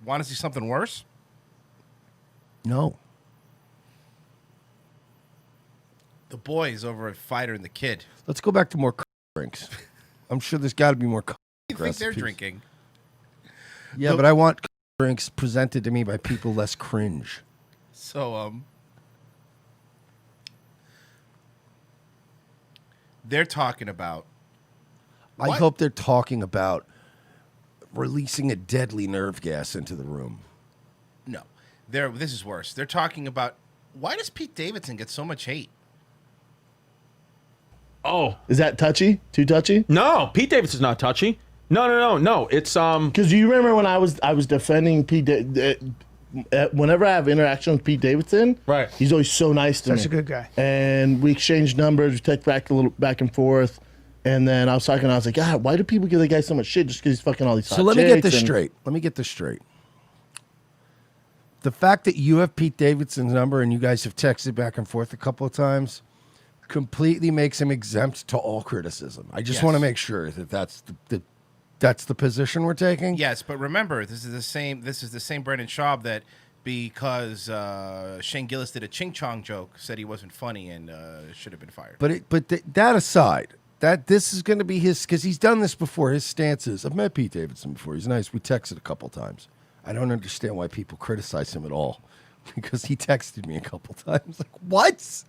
Want to see something worse? No. The boys over at Fighter and the Kid. Let's go back to more drinks. I'm sure there's got to be more What do you think they're drinking? Yeah, but I want drinks presented to me by people less cringe. So, they're talking about... I hope they're talking about releasing a deadly nerve gas into the room. No. This is worse. They're talking about... Why does Pete Davidson get so much hate? Oh. Is that touchy? Too touchy? No, Pete Davidson's not touchy. No. It's because you remember when I was defending Pete. Whenever I have interaction with Pete Davidson, right, he's always so nice to me. Such a good guy. And we exchanged numbers, we text back and forth. And then I was like, God, why do people give the guy so much shit just because he's fucking all these hot So let me get this chicks straight. The fact that you have Pete Davidson's number and you guys have texted back and forth a couple of times completely makes him exempt to all criticism. I just want to make sure that that's the position we're taking. Yes, but remember, this is the same Brendan Schaub that because Shane Gillis did a ching chong joke, said he wasn't funny and should have been fired. But that aside, that this is going to be his, because he's done this before. His stance is, I've met Pete Davidson before. He's nice. We texted a couple times. I don't understand why people criticize him at all, because he texted me a couple times. Like, what?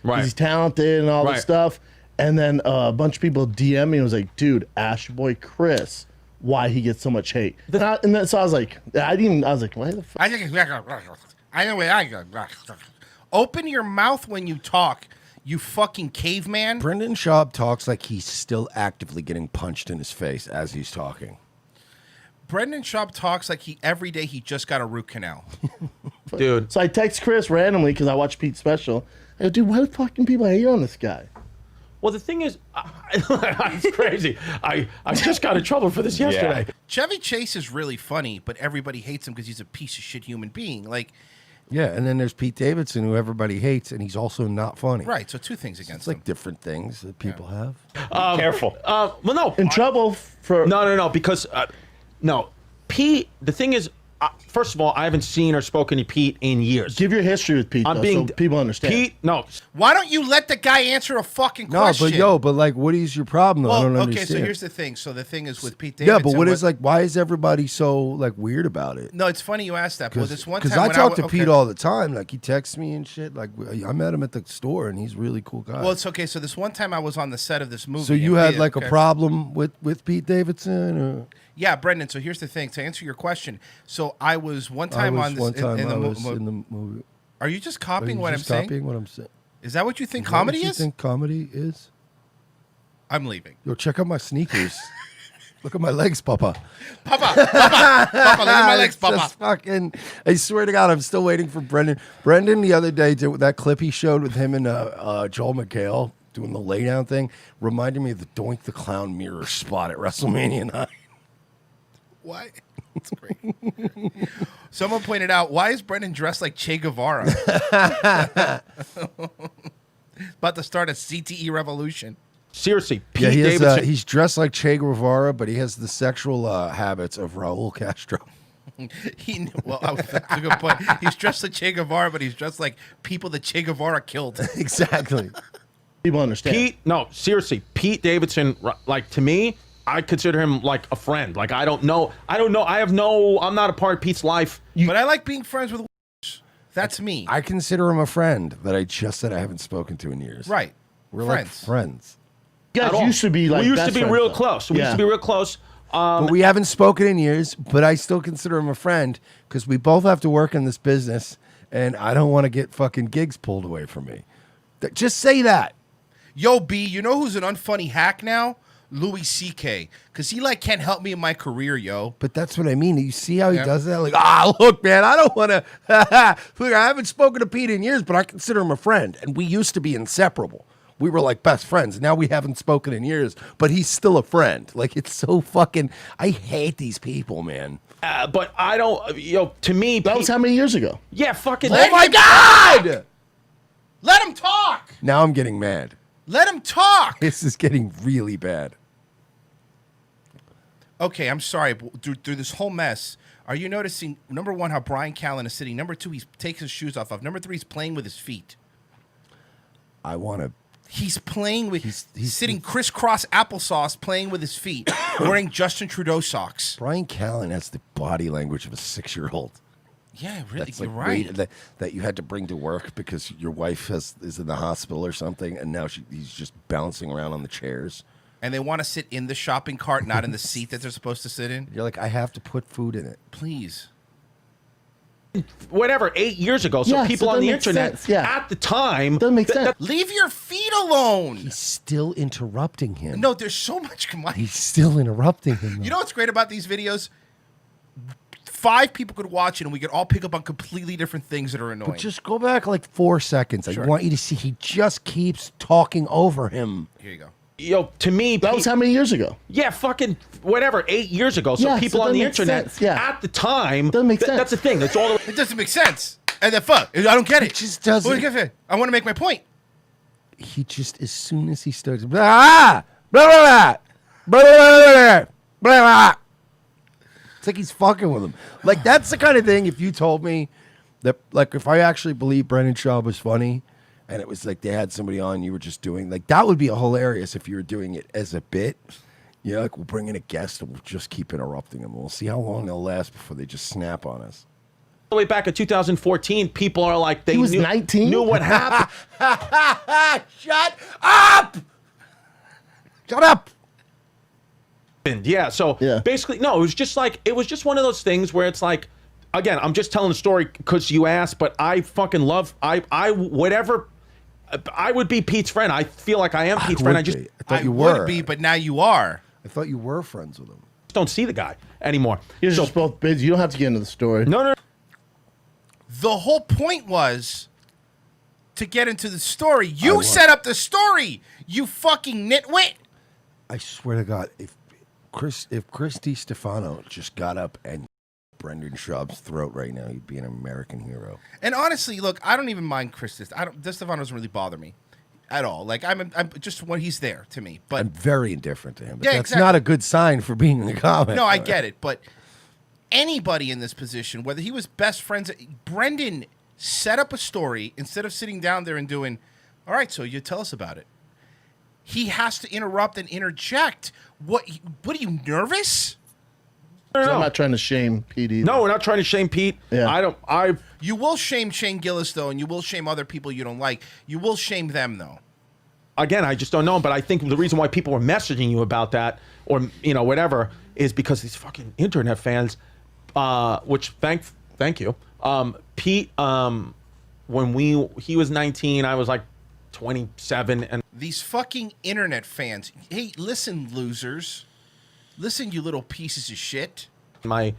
Right. He's talented and all this stuff. And then a bunch of people DM me and was like, dude, ask your boy Chris why he gets so much hate. And then so I was like, I was like, why the fuck? I know where I go. Open your mouth when you talk, you fucking caveman. Brendan Schaub talks like he's still actively getting punched in his face as he's talking. Brendan Schaub talks like every day he just got a root canal. Dude. So I text Chris randomly because I watched Pete's special. I go, dude, why the fucking people hate on this guy? Well, the thing is, it's crazy. I just got in trouble for this yesterday. Chevy Chase is really funny, but everybody hates him because he's a piece of shit human being. Like, yeah, and then there's Pete Davidson, who everybody hates, and he's also not funny. Right, so two things against it's like different things that people have. Careful. Well, no. In trouble for... No, because, no. Pete, the thing is, first of all, I haven't seen or spoken to Pete in years. Give your history with Pete, so people understand. Pete, no. Why don't you let the guy answer a fucking question? But like, what is your problem, though? I don't understand. So here's the thing. So the thing is with Pete Davidson. Yeah, but why is everybody so, like, weird about it? No, it's funny you asked that. But this one time because I talk to Pete all the time. Like, he texts me and shit. Like, I met him at the store, and he's a really cool guy. Well, it's okay. So this one time I was on the set of this movie. So you had, like, a problem with Pete Davidson? Or? Yeah, Brendan. So here's the thing. To answer your question, so I was one time in the movie. Are you just copying what I'm saying? Copying what I'm saying. Is that what you think comedy is? You think comedy is? I'm leaving. Yo, check out my sneakers. Look at my legs, Papa. Papa, look at my legs, Papa. I swear to God, I'm still waiting for Brendan. Brendan, the other day, that clip he showed with him and Joel McHale doing the laydown thing, reminded me of the Doink the Clown mirror spot at WrestleMania 9. Why? It's great. Someone pointed out, why is Brendan dressed like Che Guevara? About to start a CTE revolution. Seriously, Pete Davidson. He's dressed like Che Guevara, but he has the sexual habits of Raul Castro. That's a good point. He's dressed like Che Guevara, but he's dressed like people that Che Guevara killed. Exactly. People understand. Seriously, Pete Davidson, like, to me, I consider him like a friend. Like, I don't know. I'm not a part of Pete's life. But I like being friends with. That's me. I consider him a friend that I haven't spoken to in years. Right. We're friends. like friends. You guys used to be like we used to be real close. We used to be real close. But we haven't spoken in years, but I still consider him a friend because we both have to work in this business, and I don't want to get fucking gigs pulled away from me. Just say that. Yo, B, you know who's an unfunny hack now? Louis C.K. Because he, like, can't help me in my career, yo. But that's what I mean. You see how he does that? Like, look, man, I don't want to. Look, I haven't spoken to Pete in years, but I consider him a friend. And we used to be inseparable. We were like best friends. Now we haven't spoken in years, but he's still a friend. Like, it's so fucking. I hate these people, man. But I don't. To me, that was how many years ago? Yeah, fucking. Oh my God! Let him talk. Now I'm getting mad. Let him talk. This is getting really bad. Okay, I'm sorry. Through this whole mess, Are you noticing, number one, how Bryan Callen is sitting? Number two, he takes his shoes off. Number three, he's playing with his feet. I want to. He's playing with. He's sitting crisscross applesauce, playing with his feet, wearing Justin Trudeau socks. Bryan Callen has the body language of a 6-year-old. Yeah, really, That's you're like right. that you had to bring to work because your wife is in the hospital or something, and now he's just bouncing around on the chairs. And they want to sit in the shopping cart, not in the seat that they're supposed to sit in. You're like, I have to put food in it. Please. Whatever, 8 years ago. So Yeah, people so on that the makes internet sense, yeah. at the time. Doesn't make sense. Leave your feet alone. He's still interrupting him. No, there's so much. Come on. He's still interrupting him. You know what's great about these videos? 5 people could watch it, and we could all pick up on completely different things that are annoying. But just go back like 4 seconds. Sure. I want you to see he just keeps talking over him. Here you go. Yo, to me, That was how many years ago? yeah, fucking whatever, 8 years ago. So Yeah, people so on that the makes internet sense, yeah. at the time. Doesn't make sense. That's the thing. That's all. It doesn't make sense. And then fuck, I don't get it. It just doesn't. I want to make my point. He just, as soon as he starts, blah, blah, blah, blah, blah, blah, blah. It's like he's fucking with him. Like, that's the kind of thing, if you told me that, like, if I actually believed Brendan Schaub was funny, and it was like they had somebody on, you were just doing, like, that would be hilarious if you were doing it as a bit. Yeah, like, we'll bring in a guest and we'll just keep interrupting them. We'll see how long they'll last before they just snap on us. The way back in 2014, people are like, they He was 19? knew what happened. Shut up! Shut up! Yeah, so Yeah. basically, no, it was just one of those things where it's like, again, I'm just telling the story because you asked, but I fucking love, whatever, I would be Pete's friend. I feel like I am Pete's friend. I just I thought you would were. be, but now you are. I thought you were friends with him. don't see the guy anymore. You're So- just both busy. You don't have to get into the story. no. The whole point was to get into the story. You set up the story, you fucking nitwit. I swear to God, if Chris DiStefano just got up and Brendan Schaub's throat right now, he'd be an American hero. And honestly, look, I don't even mind Chris. DiStefano doesn't really bother me at all. Like I'm just when he's there to me. But I'm very indifferent to him. But Yeah, that's exactly. not a good sign for being in the comment. no, I get it. But anybody in this position, whether he was best friends, Brendan set up a story instead of sitting down there and doing, all right, so you tell us about it. He has to interrupt and interject. What are you, nervous? I'm not trying to shame Pete either. No, we're not trying to shame Pete. Yeah. You will shame Shane Gillis, though, and you will shame other people you don't like. You will shame them, though. Again, I just don't know. But I think the reason why people were messaging you about that, or whatever, is because these fucking internet fans. Which thank you. Pete, when he was 19, I was like 27, and These fucking internet fans. Hey, listen, losers. Listen, you little pieces of shit. a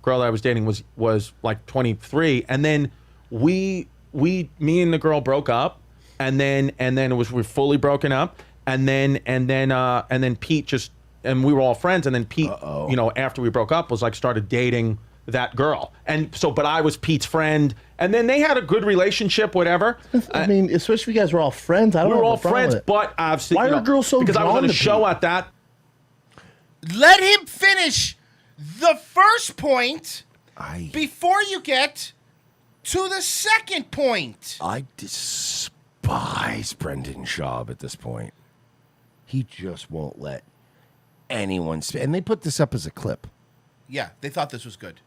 girl that I was dating was like 23, and then me and the girl broke up, and then we're fully broken up, and then Pete just, and we were all friends, and then Pete, after we broke up, was like started dating that girl, and so, but I was Pete's friend, and then they had a good relationship, whatever. I mean, especially if you guys were all friends. I don't We know. were all what the problem friends, with it. but obviously, Why are girls so because I was on drawn a to show Pete? at that. Let him finish the first point before you get to the second point. I despise Brendan Schaub at this point. He just won't let anyone speak. And they put this up as a clip. Yeah, they thought this was good.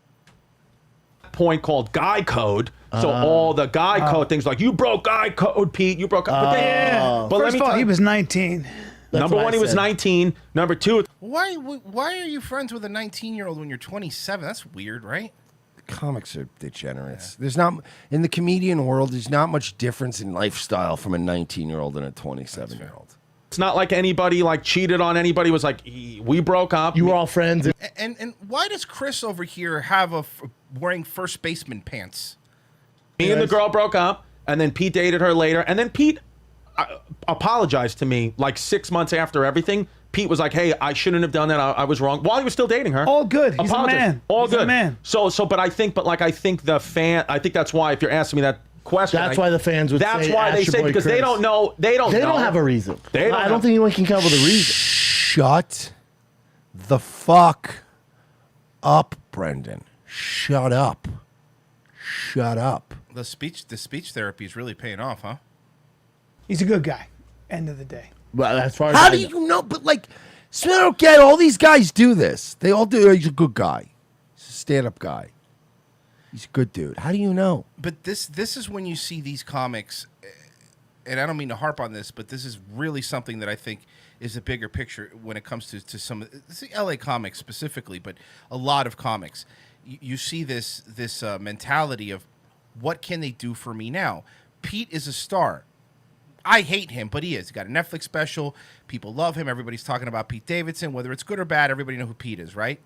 Point called guy code. So all the guy code things like, you broke guy code, Pete. You broke up. Yeah. But let First me of all, tell he you, was 19. number what one, I he was said. 19. Number two, Why are you friends with a 19-year-old when you're 27? That's weird, right? Comics are degenerates. There's not, in the comedian world, there's not much difference in lifestyle from a 19-year-old and a 27-year-old. it's not like anybody like cheated on anybody. It was like, we broke up. You were all friends. And why does Chris over here have wearing first baseman pants? Me and the girl broke up, and then Pete dated her later, and then Pete apologized to me like 6 months after everything. Pete was like, "Hey, I shouldn't have done that. I was wrong." While he was still dating her. All good. He's a Apologized. man. All He's a good. man. But I think that's why, if you're asking me that question, That's why the fans would That's say, why they "Ask your say, boy because they Chris." don't know. They don't have a reason. They don't I have- don't think anyone can come up with a reason. Shut the fuck up, Brendan. Shut up. Shut up. The speech therapy is really paying off, huh? He's a good guy. End of the day. Well, as far as How do you know? But like, so I don't get it. All these guys do this. They all do. He's a good guy. He's a stand-up guy. He's a good dude. How do you know? But this is when you see these comics, and I don't mean to harp on this, but this is really something that I think is a bigger picture when it comes to some of the LA comics specifically, but a lot of comics. You see this mentality of what can they do for me now? Pete is a star. I hate him, but he is. He got a Netflix special. People love him. Everybody's talking about Pete Davidson. Whether it's good or bad, everybody knows who Pete is, right?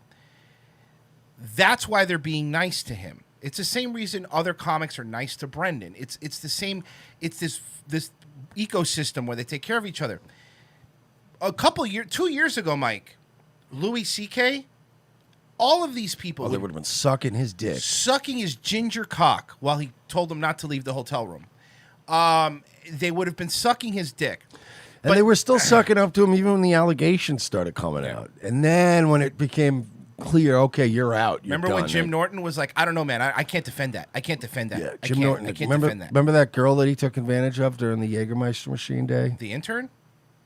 That's why they're being nice to him. It's the same reason other comics are nice to Brendan. It's the same. It's this ecosystem where they take care of each other. 2 years ago, Mike, Louis C.K., all of these people They would have been sucking his dick. sucking his ginger cock while he told them not to leave the hotel room. They would have been sucking his dick. And they were still sucking up to him even when the allegations started coming out. And then when it became clear, okay, you're out. Remember when Jim Norton was like, I don't know, man, I can't defend that. I can't defend that. Yeah, I Jim can't, Norton. I can't defend that. Remember that girl that he took advantage of during the Jägermeister machine day? The intern?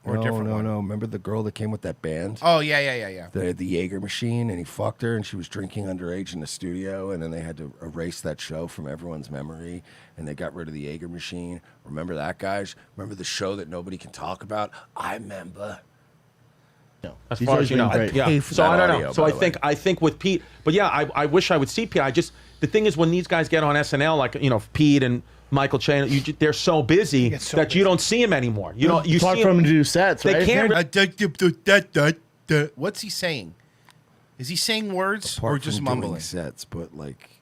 Or a different one? No. Remember the girl that came with that band? Oh, yeah. The Jaeger machine, and he fucked her, and she was drinking underage in the studio, and then they had to erase that show from everyone's memory, and they got rid of the Jaeger machine. Remember that, guys? Remember the show that nobody can talk about? I remember. No. As He's far always as you been know, great. yeah. Pay for So that I don't audio, know. So by I the think way. I think with Pete, but yeah, I wish I would see Pete. The thing is when these guys get on SNL, like Pete and Michael Che, they're so busy that you don't see him anymore. You know, you It's hard see for him. him to do sets, They right? can't. What's he saying? Is he saying words Apart or just from doing mumbling? sets, but like,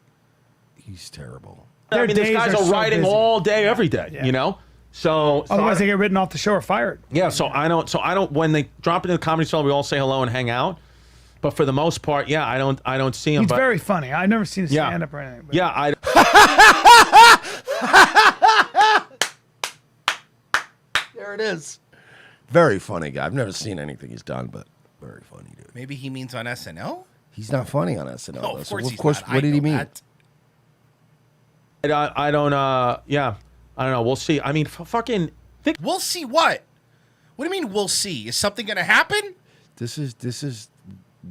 he's terrible. I mean, these days guys are are so writing busy. all day, every day. Yeah. You know. So Otherwise, I- they get written off the show or fired. Yeah, so I don't. When they drop into the Comedy Cellar, we all say hello and hang out. But for the most part, yeah, I don't see him. He's but, very funny. I've never seen a Yeah. stand-up or anything. But yeah, I. There it is. Very funny guy. I've never seen anything he's done, but very funny dude. Maybe he means on SNL? He's not funny on SNL. No, though, of so course he's not. what did he mean? I don't. Yeah, I don't know. We'll see. I mean, fucking. We'll see what? What do you mean we'll see? Is something going to happen? This is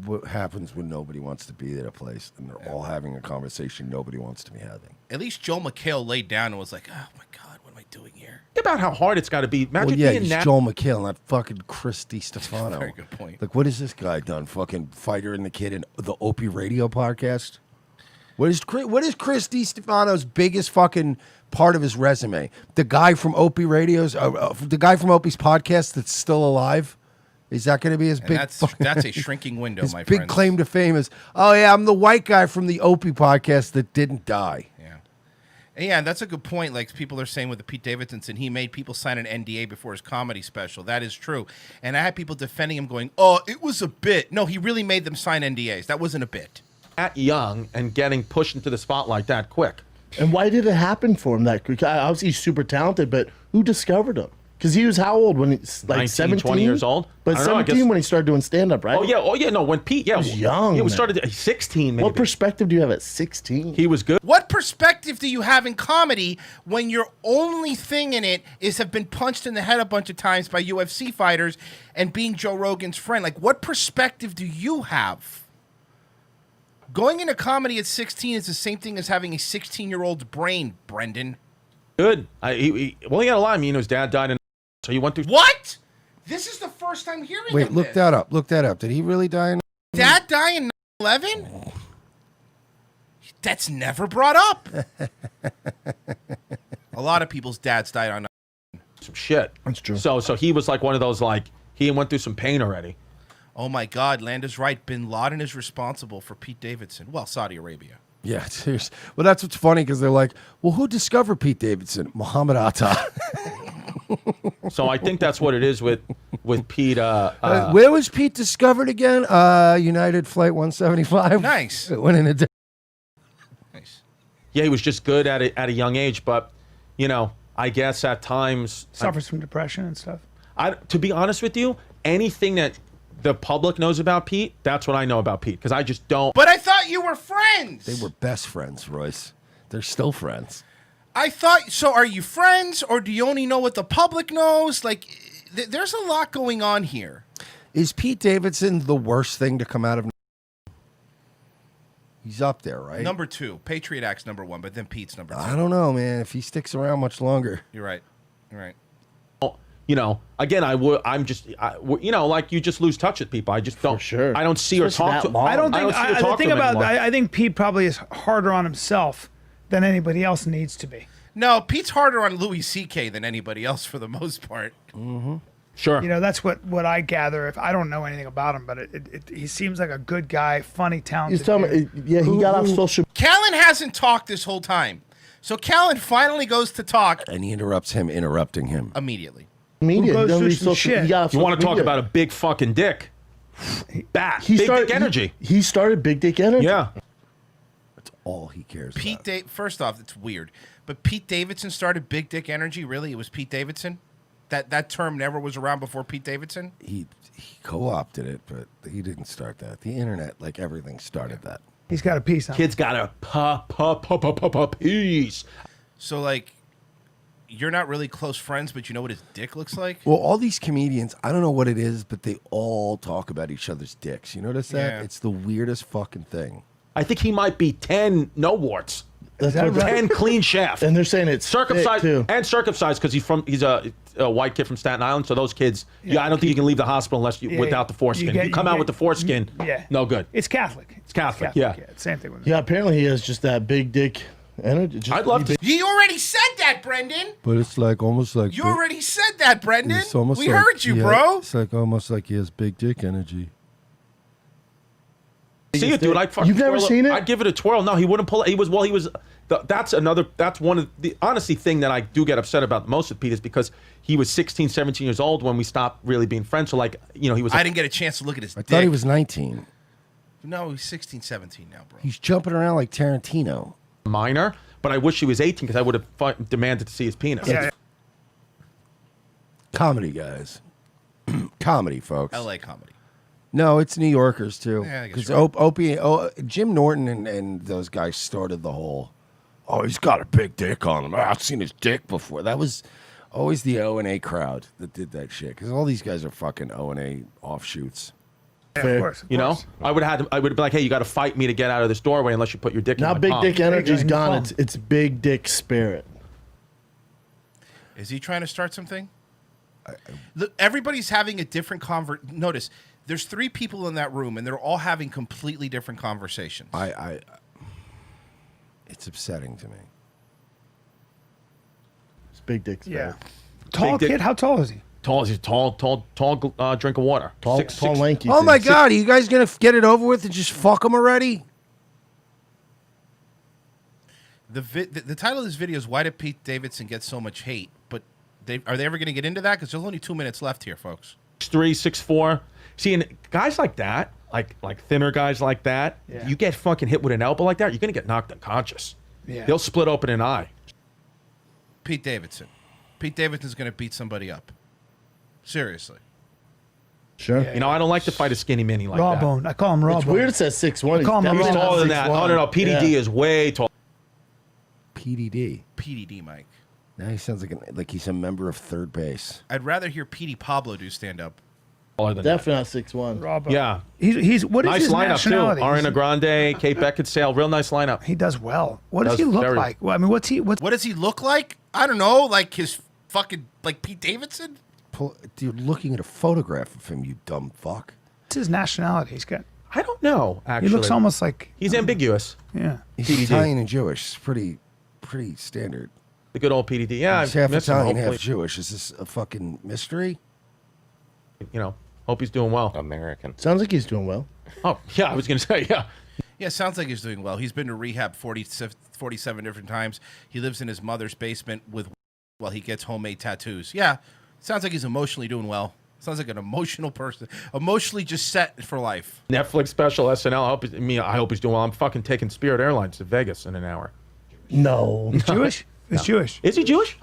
what happens when nobody wants to be at a place and they're all having a conversation nobody wants to be having. At least Joel McHale laid down and was like, oh my God, what am I doing here? Think about how hard it's got to be. Imagine Well, yeah, being he's that. Joel McHale, not fucking Chris Stefano. Very good point. Like, what has this guy done? Fucking Fighter and the Kid and the Opie Radio podcast? What is Chris Stefano's biggest fucking part of his resume? The guy from Opie Radio's, the guy from Opie's podcast that's still alive? Is that going to be his And big? that's a shrinking window, his my big friends. claim to fame is, oh yeah, I'm the white guy from the Opie podcast that didn't die. Yeah. And yeah, that's a good point. Like people are saying with the Pete Davidson, and he made people sign an NDA before his comedy special. That is true. And I had people defending him going, oh, it was a bit. No, he really made them sign NDAs. That wasn't a bit. That young and getting pushed into the spotlight that quick. And why did it happen for him that quick? Obviously, he's super talented, but who discovered him? Because he was how old when he's like 19, 17? 20 years old? But I don't know, I 17 guess- when he started doing stand-up, right? Oh yeah, no. When Pete, yeah, was young, Yeah, we man. started at 16, maybe. What perspective do you have at 16? He was good. What perspective do you have in comedy when your only thing in it is have been punched in the head a bunch of times by UFC fighters and being Joe Rogan's friend? Like, what perspective do you have? Going into comedy at 16 is the same thing as having a 16-year-old's brain, Brendan. Good. He got a lot. I mean, his dad died in. So he went through. What? This is the first time hearing Wait, of look this. that up. Look that up. Did he really die in? Dad die in 9/11? That's never brought up. A lot of people's dads died on. Some shit. That's true. So he was like one of those like he went through some pain already. Oh my God, Landa's right. Bin Laden is responsible for Pete Davidson. Well, Saudi Arabia. Yeah, seriously. Well, that's what's funny because they're like, well, who discovered Pete Davidson? Muhammad Atta. So I think that's what it is with Pete. Where was Pete discovered again? United Flight 175. Nice. It went in a day. Nice. Yeah, he was just good at a young age, but I guess at times suffers from depression and stuff. to be honest with you, anything that the public knows about Pete, that's what I know about Pete. Because I just don't. But I thought you were friends. They were best friends, Royce. They're still friends. I thought so. Are you friends, or do you only know what the public knows? Like, there's a lot going on here. Is Pete Davidson the worst thing to come out of? He's up there, right? Number 2, Patriot Act's number 1, but then Pete's number 2. I don't know, man. If he sticks around much longer, You're right. You're right. You know, again, you know, like you just lose touch with people. I just don't. For sure. I don't see or Especially talk that to. long. I don't think. see or The talk to thing him about anymore. I think Pete probably is harder on himself than anybody else needs to be. No, Pete's harder on Louis C.K. than anybody else for the most part. Sure. You know, that's what I gather. If I don't know anything about him, but he seems like a good guy, funny, talented. He's telling me, yeah, he got off social. Callen hasn't talked this whole time. So Callen finally goes to talk and he interrupts him interrupting him. immediately. Media. goes He don't through read some social- shit. he got off You want to social talk media. about a big fucking dick? Big dick energy. He started big dick energy. Yeah. That's all he cares Pete, about. first off, it's weird, but Pete Davidson started Big Dick Energy. Really, it was Pete Davidson. That term never was around before Pete Davidson. He co-opted it, but he didn't start that. The internet, like everything, started that. He's got a piece on. Kid's got a piece. So like, you're not really close friends, but you know what his dick looks like. Well, all these comedians, I don't know what it is, but they all talk about each other's dicks. You notice that? Yeah. It's the weirdest fucking thing. I think he might be 10 no warts. That's that what- right? 10 clean shaft. And they're saying it's Circumcised thick, too. and circumcised because he's a white kid from Staten Island. So those kids, I don't think you can leave the hospital unless you Yeah, without the foreskin. you You, come out with the foreskin, Yeah. no good. It's Catholic. It's Catholic, yeah. Same thing with me. Yeah, apparently he has just that big dick energy. Just I'd love to. You already said that, Brendan. But it's like almost like You already said that, Brendan. it's almost We like heard you, he bro. It's like almost like he has big dick energy. See it, dude. I'd fucking You've never twirl seen it? I'd give it a twirl. No, he wouldn't pull it. He was that's one of the honestly thing that I do get upset about the most with Pete is because he was 16, 17 years old when we stopped really being friends. So like, you know, he was I didn't get a chance to look at his I dick. thought he was 19. No, he's 16, 17 now, bro. He's jumping around like Tarantino. a minor, but I wish he was 18 because I would have demanded to see his penis. Yeah. Comedy, guys. Comedy, folks. L.A. comedy. No, it's New Yorkers too. Yeah, I guess Because you're right. Jim Norton and those guys started the whole. Oh, he's got a big dick on him. I've seen his dick before. That was always the O&A crowd that did that shit. Because all these guys are fucking O&A offshoots. Yeah, Fair. of course. You know, I would be like, hey, you got to fight me to get out of this doorway unless you put your dick in Now my big palm. dick energy's Big gone. dick. It's big dick spirit. Is he trying to start something? Look, everybody's having a different Notice, there's 3 people in that room, and they're all having completely different conversations. It's upsetting to me. It's big dick Yeah. spirit. Tall Big dick. kid. How tall is he? Tall drink of water. Tall, tall, lanky. Oh too. my God, are you guys gonna get it over with and just fuck him already? The title of this video is "Why Did Pete Davidson Get So Much Hate?" But are they ever going to get into that? Because there's only 2 minutes left here, folks. 6'3", 6'4". See, and guys like that, like thinner guys like that, Yeah. you get fucking hit with an elbow like that, you're gonna get knocked unconscious. Yeah. They'll split open an eye. Pete Davidson. Pete Davidson's going to beat somebody up. Seriously. Sure. Yeah. You know, I don't like to fight a skinny mini like Raw that. bone. I call him raw It's bone. weird it says 6'1". Call him a He's raw taller than that. 6'1". Oh no, PDD Yeah. is way tall. PDD. PDD, Mike. Now he sounds like he's a member of third base. I'd rather hear Petey Pablo do stand-up. Taller than Definitely not 6'1". Raw bone. Yeah. He's what is Nice his lineup too. nationality? Ariana Grande, Kate Beckinsale, real nice lineup. He does well. What does Does he look very- like? Well, I mean, what's What does he look like? I don't know. Like his fucking, like Pete Davidson? You're looking at a photograph of him, you dumb fuck. what's his nationality? He's got. I don't know. Actually, He looks almost like. He's ambiguous. Yeah. He's PDD. Italian and Jewish. It's pretty standard. The good old PDD. Yeah, He's I half miss him. Italian, Hopefully, half Jewish. Is this a fucking mystery? you know, hope he's doing well. American. Sounds like he's doing well. Oh yeah, I was gonna say yeah. Yeah, sounds like he's doing well. He's been to rehab 47 different times. He lives in his mother's basement while he gets homemade tattoos. Yeah, sounds like he's emotionally doing well. Sounds like an emotional person. Emotionally just set for life. Netflix special SNL. I hope he's doing well. I'm fucking taking Spirit Airlines to Vegas in an hour. No. He's Jewish? He's Jewish. Is he Jewish?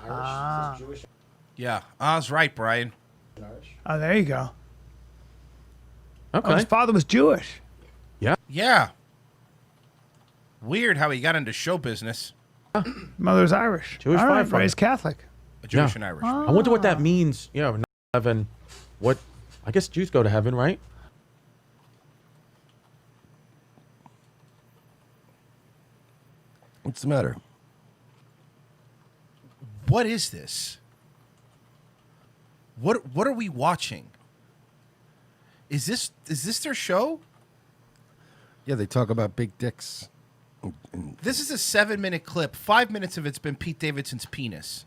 Yeah, I was right, Brian. Oh, there you go. Okay. Oh, his father was Jewish. Yeah. Weird how he got into show business. Mother's Irish. Jewish All right, firefighter. raised Catholic. A Jewish Yeah. and Irish. I wonder what that means. You know, heaven. What? I guess Jews go to heaven, right? What's the matter? What is this? What are we watching? Is this their show? Yeah, they talk about big dicks. This is a 7-minute clip. 5 minutes of it's been Pete Davidson's penis.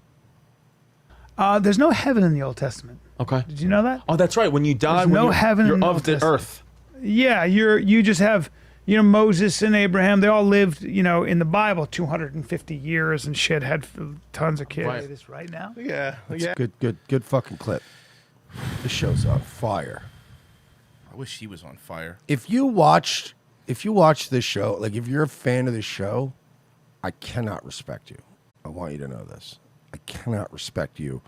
There's no heaven in the Old Testament. Okay. Did you know that? Oh, that's right. When you die, There's when no you're, heaven you're in the of Old the Testament. earth. Yeah, you just have, Moses and Abraham. They all lived, in the Bible 250 years and shit. Had tons of kids. Right. It is right now. Yeah. It's good fucking clip. This show's on fire. I wish he was on fire. If you watch this show, like if you're a fan of this show, I cannot respect you. I want you to know this. I cannot respect you